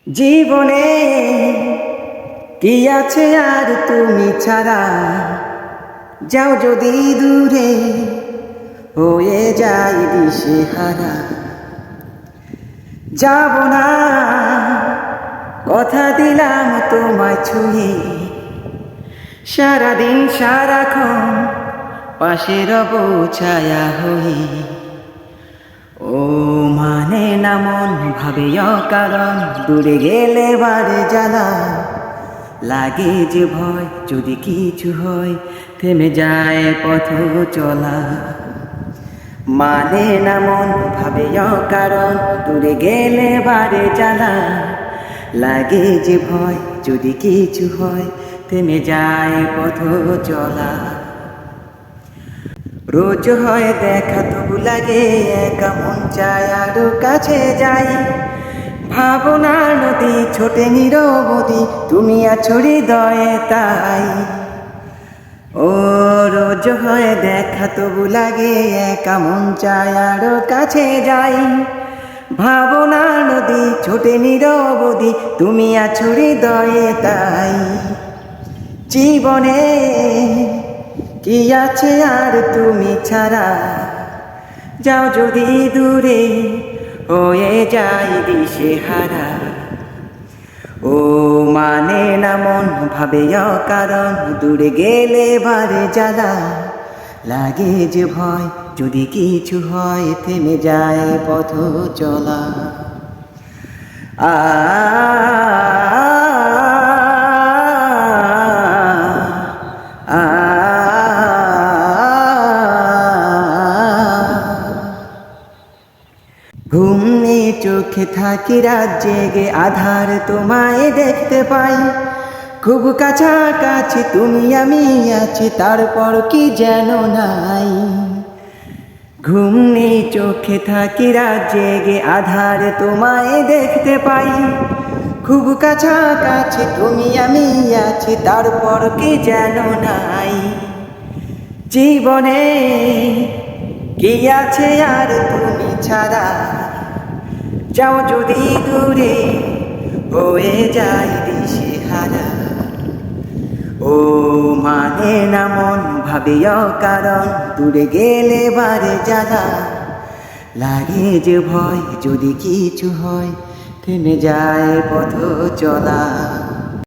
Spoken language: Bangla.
জীবনে কি আছে আর তুমি ছাড়া, যাও যদি দূরে হয়ে যাই দিশেহারা। যাব না, কথা দিলাম তোমায় ছুঁয়ে, সারাদিন সারাক্ষণ পাশে রব ছায়া হয়ে। ও মানে না মন ভাবে অকারণ, দূরে গেলে বারে জ্বালা লাগে যে ভয়, যদি কিছু হয় থেমে যায় পথ চলা। মানে না মন ভাবে অকারণ, দূরে গেলে বারে জ্বালা লাগে যে ভয়, যদি কিছু হয় থেমে যায় পথ চলা। রোজ হয় দেখা তবু লাগে একা, মন চায় আরো কাছে যাই। ভাবনার নদী ছোটে নিরবধি, তুমি আছো হৃদয়ে তাই। ও রোজ হয় দেখা তবু লাগে একা, মন চায় আরো কাছে যাই। ভাবনার নদী ছোটে নিরবধি, তুমি আছো হৃদয়ে তাই। জীবনে কি আছে আর তুমি ছাড়া, যাও যদি দূরে হয়ে যাই দিশেহারা। ও মানে না মন ভাবে অকারণ, দূরে গেলে বারে জ্বালা লাগে যে ভয়, যদি কিছু হয় থেমে যায় পথ চলা। ঘুম নেই চোখে থাকি রাত জেগে, আধার তোমায় দেখতে পাই। খুব কাছাকাছি তুমি আমি আছি, তারপর কি যেন নাই। ঘুম নেই চোখে থাকি রাত জেগে, আধার তোমায় দেখতে পাই। খুব কাছাকাছি তুমি আমি আছি, তারপর কি যেন নাই। জীবনে কি আছে আর তুমি ছাড়া, যাও যদি দূরে হয়ে যাই দিশেহারা। ও মানে না মন ভাবে অকারণ, দূরে গেলে বারে জ্বালা লাগে যে ভয়, যদি কিছু হয় থেমে যায় পথ চলা।